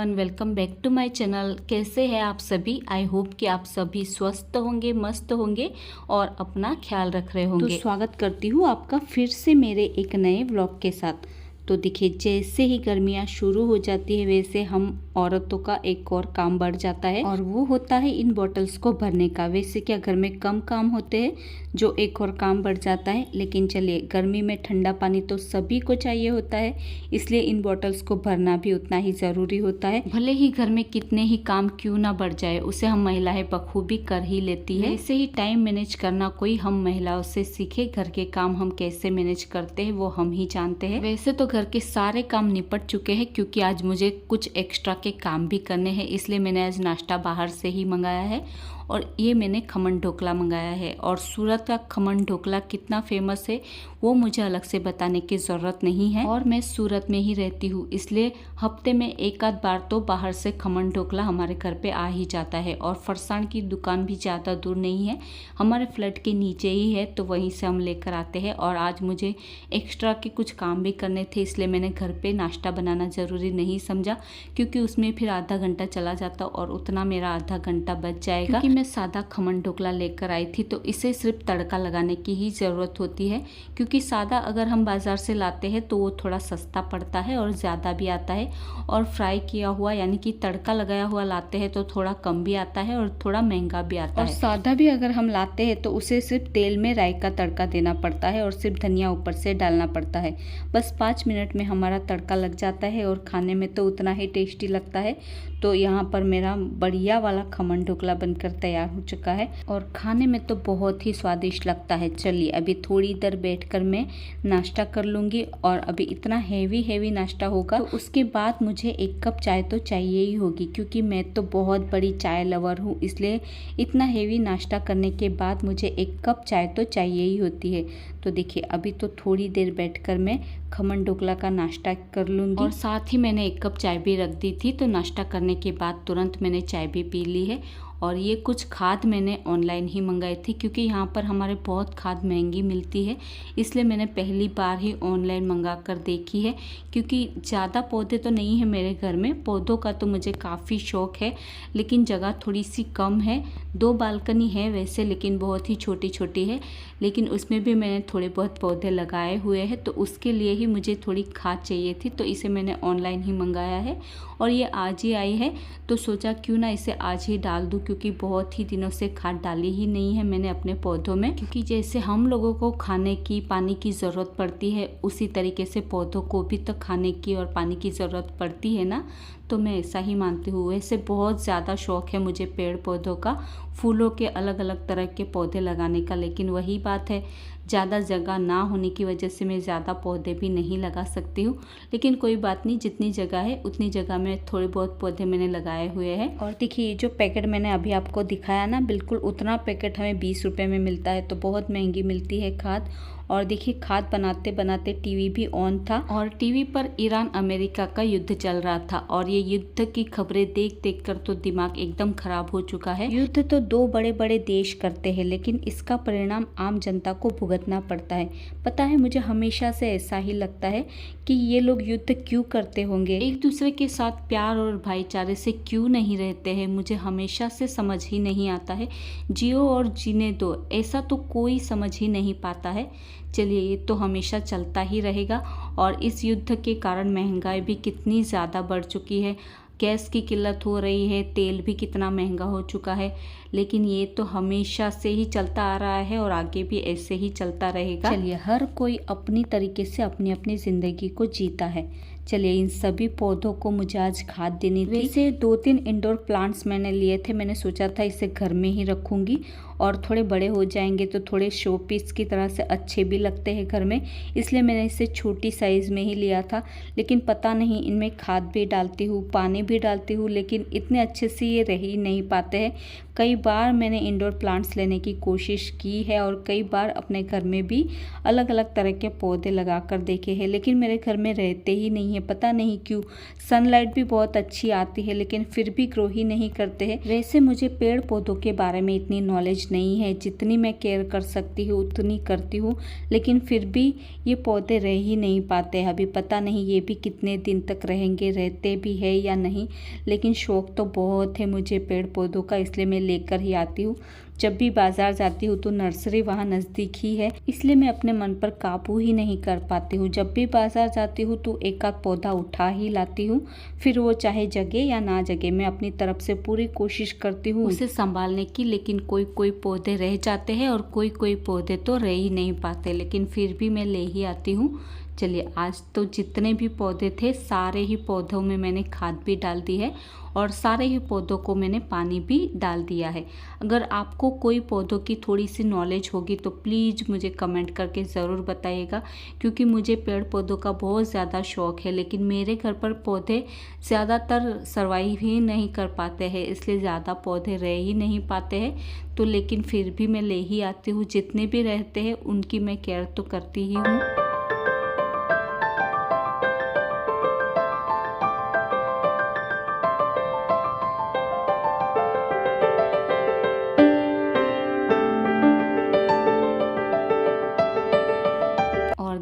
Everyone, welcome back to my channel. कैसे हैं आप सभी? आई होप कि आप सभी स्वस्थ होंगे, मस्त होंगे और अपना ख्याल रख रहे होंगे। तो स्वागत करती हूँ आपका फिर से मेरे एक नए व्लॉग के साथ। तो देखिए, जैसे ही गर्मियाँ शुरू हो जाती है वैसे हम औरतों का एक और काम बढ़ जाता है और वो होता है इन बॉटल्स को भरने का। वैसे क्या घर में कम काम होते हैं जो एक और काम बढ़ जाता है, लेकिन चलिए, गर्मी में ठंडा पानी तो सभी को चाहिए होता है, इसलिए इन बॉटल्स को भरना भी उतना ही ज़रूरी होता है। भले ही घर में कितने ही काम क्यों ना बढ़ जाए, उसे हम महिलाएं बखूबी कर ही लेती है। ऐसे ही टाइम मैनेज करना कोई हम महिलाओं से सीखे। घर के काम हम कैसे मैनेज करते हैं वो हम ही जानते हैं। वैसे तो घर के सारे काम निपट चुके हैं, क्योंकि आज मुझे कुछ एक्स्ट्रा के काम भी करने हैं, इसलिए मैंने आज नाश्ता बाहर से ही मंगाया है। और ये मैंने खमन ढोकला मंगाया है। और सूरत का खमन ढोकला कितना फेमस है वो मुझे अलग से बताने की ज़रूरत नहीं है। और मैं सूरत में ही रहती हूँ, इसलिए हफ्ते में एक आध बार तो बाहर से खमन ढोकला हमारे घर पे आ ही जाता है। और फरसाण की दुकान भी ज़्यादा दूर नहीं है, हमारे फ्लैट के नीचे ही है, तो वहीं से हम लेकर आते हैं। और आज मुझे एक्स्ट्रा के कुछ काम भी करने थे, इसलिए मैंने घर पे नाश्ता बनाना ज़रूरी नहीं समझा, क्योंकि उसमें फिर आधा घंटा चला जाता और उतना मेरा आधा घंटा बच जाएगा। क्योंकि मैं सादा खमन ढोकला लेकर आई थी, तो इसे सिर्फ तड़का लगाने की ही ज़रूरत होती है, क्योंकि सादा अगर हम बाज़ार से लाते हैं तो वो थोड़ा सस्ता पड़ता है और ज़्यादा भी आता है। और फ्राई किया हुआ यानी कि तड़का लगाया हुआ लाते हैं तो थोड़ा कम भी आता है और थोड़ा महंगा भी आता है। और सादा भी अगर हम लाते हैं तो उसे सिर्फ तेल में राई का तड़का देना पड़ता है और सिर्फ धनिया ऊपर से डालना पड़ता है। बस 5 मिनट में हमारा तड़का लग जाता है और खाने में तो उतना ही टेस्टी लगता है। तो यहाँ पर मेरा बढ़िया वाला खमन ढोकला बनकर तैयार हो चुका है और खाने में तो बहुत ही स्वादिष्ट लगता है। चलिए, अभी थोड़ी देर बैठकर मैं नाश्ता कर लूँगी। और अभी इतना हेवी नाश्ता होगा तो उसके बाद मुझे 1 कप चाय तो चाहिए ही होगी, क्योंकि मैं तो बहुत बड़ी चाय लवर हूँ, इसलिए इतना हेवी नाश्ता करने के बाद मुझे 1 कप चाय तो चाहिए ही होती है। तो देखिए, अभी तो थोड़ी देर बैठकर मैं खमन ढोकला का नाश्ता कर लूँगी। और साथ ही मैंने 1 कप चाय भी रख दी थी, तो नाश्ता करने के बाद तुरंत मैंने चाय भी पी ली है। और ये कुछ खाद मैंने ऑनलाइन ही मंगाई थी, क्योंकि यहाँ पर हमारे बहुत खाद महंगी मिलती है, इसलिए मैंने पहली बार ही ऑनलाइन मंगा कर देखी है। क्योंकि ज़्यादा पौधे तो नहीं है मेरे घर में, पौधों का तो मुझे काफ़ी शौक़ है, लेकिन जगह थोड़ी सी कम है। 2 बालकनी है वैसे, लेकिन बहुत ही छोटी छोटी है, लेकिन उसमें भी मैंने थोड़े बहुत पौधे लगाए हुए हैं, तो उसके लिए ही मुझे थोड़ी खाद चाहिए थी, तो इसे मैंने ऑनलाइन ही मंगाया है। और ये आज ही आई है, तो सोचा क्यों ना इसे आज ही डाल दूँ, क्योंकि बहुत ही दिनों से खाद डाली ही नहीं है मैंने अपने पौधों में। क्योंकि जैसे हम लोगों को खाने की, पानी की ज़रूरत पड़ती है, उसी तरीके से पौधों को भी तो खाने की और पानी की ज़रूरत पड़ती है ना, तो मैं ऐसा ही मानती हूँ। वैसे बहुत ज़्यादा शौक़ है मुझे पेड़ पौधों का, फूलों के अलग अलग तरह के पौधे लगाने का, लेकिन वही बात है, ज़्यादा जगह ना होने की वजह से मैं ज़्यादा पौधे भी नहीं लगा सकती हूँ। लेकिन कोई बात नहीं, जितनी जगह है उतनी जगह में थोड़े बहुत पौधे मैंने लगाए हुए हैं। और देखिए, ये जो पैकेट मैंने अभी आपको दिखाया ना, बिल्कुल उतना पैकेट हमें 20 रुपये में मिलता है, तो बहुत महंगी मिलती है खाद। और देखिए, खाद बनाते बनाते टीवी भी ऑन था और टीवी पर ईरान अमेरिका का युद्ध चल रहा था, और ये युद्ध की खबरें देख देख कर तो दिमाग एकदम खराब हो चुका है। युद्ध तो 2 बड़े बड़े देश करते हैं, लेकिन इसका परिणाम आम जनता को भुगतना पड़ता है। पता है, मुझे हमेशा से ऐसा ही लगता है कि ये लोग युद्ध क्यों करते होंगे, एक दूसरे के साथ प्यार और भाईचारे से क्यों नहीं रहते हैं, मुझे हमेशा से समझ ही नहीं आता है। जियो और जीने दो, ऐसा तो कोई समझ ही नहीं पाता है। चलिए, ये तो हमेशा चलता ही रहेगा। और इस युद्ध के कारण महंगाई भी कितनी ज़्यादा बढ़ चुकी है, गैस की किल्लत हो रही है, तेल भी कितना महंगा हो चुका है, लेकिन ये तो हमेशा से ही चलता आ रहा है और आगे भी ऐसे ही चलता रहेगा। चलिए, हर कोई अपनी तरीके से अपनी अपनी ज़िंदगी को जीता है। चलिए, इन सभी पौधों को मुझे आज खाद देनी थी। वैसे 2-3 इंडोर प्लांट्स मैंने लिए थे, मैंने सोचा था इसे घर में ही रखूँगी और थोड़े बड़े हो जाएंगे तो थोड़े शो पीस की तरह से अच्छे भी लगते हैं घर में, इसलिए मैंने इसे छोटी साइज़ में ही लिया था। लेकिन पता नहीं, इनमें खाद भी डालती हूँ, पानी भी डालती हूँ, लेकिन इतने अच्छे से ये रह ही नहीं पाते हैं। कई बार मैंने इंडोर प्लांट्स लेने की कोशिश की है और कई बार अपने घर में भी अलग अलग तरह के पौधे लगा कर देखे हैं, लेकिन मेरे घर में रहते ही नहीं है। पता नहीं क्यों। सनलाइट भी बहुत अच्छी आती है लेकिन फिर भी ग्रो ही नहीं करते हैं। वैसे मुझे पेड़ पौधों के बारे में इतनी नॉलेज नहीं है, जितनी मैं केयर कर सकती हूँ उतनी करती हूँ, लेकिन फिर भी ये पौधे रह ही नहीं पाते। अभी पता नहीं ये भी कितने दिन तक रहेंगे, रहते भी है या नहीं, लेकिन शौक तो बहुत है मुझे पेड़ पौधों का, इसलिए मैं लेकर ही आती हूँ। जब भी बाजार जाती हूँ तो नर्सरी वहाँ नज़दीक ही है, इसलिए मैं अपने मन पर काबू ही नहीं कर पाती हूँ। जब भी बाजार जाती हूँ तो एक आध पौधा उठा ही लाती हूँ, फिर वो चाहे जगे या ना जगे, मैं अपनी तरफ से पूरी कोशिश करती हूँ उसे संभालने की। लेकिन कोई कोई पौधे रह जाते हैं और कोई कोई पौधे तो रह ही नहीं पाते, लेकिन फिर भी मैं ले ही आती हूँ। चलिए, आज तो जितने भी पौधे थे सारे ही पौधों में मैंने खाद भी डाल दी है और सारे ही पौधों को मैंने पानी भी डाल दिया है। अगर आपको कोई पौधों की थोड़ी सी नॉलेज होगी तो प्लीज़ मुझे कमेंट करके ज़रूर बताइएगा, क्योंकि मुझे पेड़ पौधों का बहुत ज़्यादा शौक़ है, लेकिन मेरे घर पर पौधे ज़्यादातर सर्वाइव ही नहीं कर पाते हैं, इसलिए ज़्यादा पौधे रह ही नहीं पाते हैं। तो लेकिन फिर भी मैं ले ही आती हूँ, जितने भी रहते हैं उनकी मैं केयर तो करती ही हूँ।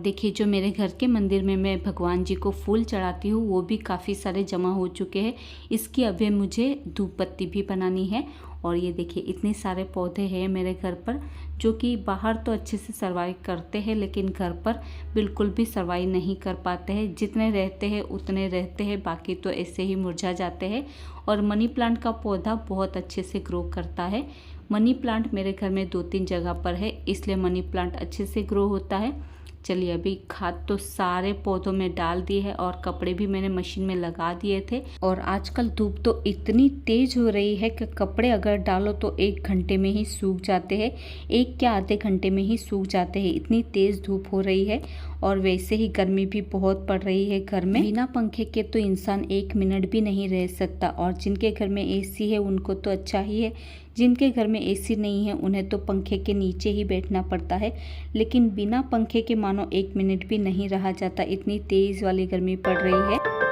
देखिए, जो मेरे घर के मंदिर में मैं भगवान जी को फूल चढ़ाती हूँ वो भी काफ़ी सारे जमा हो चुके हैं। इसकी अभी मुझे धूप बत्ती भी बनानी है। और ये देखिए, इतने सारे पौधे हैं मेरे घर पर, जो कि बाहर तो अच्छे से सर्वाइव करते हैं लेकिन घर पर बिल्कुल भी सर्वाइव नहीं कर पाते हैं। जितने रहते हैं उतने रहते हैं, बाकी तो ऐसे ही मुरझा जाते हैं। और मनी प्लांट का पौधा बहुत अच्छे से ग्रो करता है। मनी प्लांट मेरे घर में 2-3 जगह पर है, इसलिए मनी प्लांट अच्छे से ग्रो होता है। चलिए, अभी खाद तो सारे पौधों में डाल दी है और कपड़े भी मैंने मशीन में लगा दिए थे। और आजकल धूप तो इतनी तेज हो रही है कि कपड़े अगर डालो तो 1 घंटे में ही सूख जाते हैं, 1 या आधे घंटे में ही सूख जाते हैं, इतनी तेज धूप हो रही है। और वैसे ही गर्मी भी बहुत पड़ रही है घर में। बिना पंखे के तो इंसान 1 मिनट भी नहीं रह सकता। और जिनके घर में एसी है उनको तो अच्छा ही है, जिनके घर में एसी नहीं है उन्हें तो पंखे के नीचे ही बैठना पड़ता है। लेकिन बिना पंखे के मानो 1 मिनट भी नहीं रहा जाता, इतनी तेज वाली गर्मी पड़ रही है।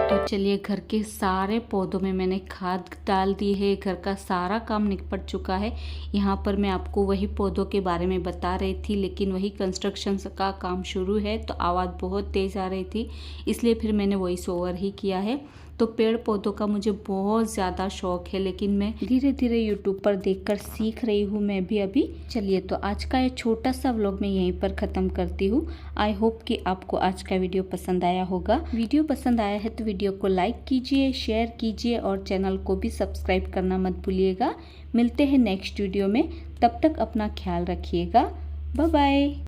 तो चलिए, घर के सारे पौधों में मैंने खाद डाल दी है, घर का सारा काम निपट चुका है। यहाँ पर मैं आपको वही पौधों के बारे में बता रही थी, लेकिन वही कंस्ट्रक्शन का काम शुरू है तो आवाज़ बहुत तेज़ आ रही थी, इसलिए फिर मैंने वॉइस ओवर ही किया है। तो पेड़ पौधों का मुझे बहुत ज़्यादा शौक है, लेकिन मैं धीरे धीरे यूट्यूब पर देखकर सीख रही हूँ मैं भी अभी। चलिए, तो आज का ये छोटा सा व्लॉग मैं यहीं पर ख़त्म करती हूँ। आई होप कि आपको आज का वीडियो पसंद आया होगा। वीडियो पसंद आया है तो वीडियो को लाइक कीजिए, शेयर कीजिए और चैनल को भी सब्सक्राइब करना मत भूलिएगा। मिलते हैं नेक्स्ट वीडियो में, तब तक अपना ख्याल रखिएगा। Bye bye.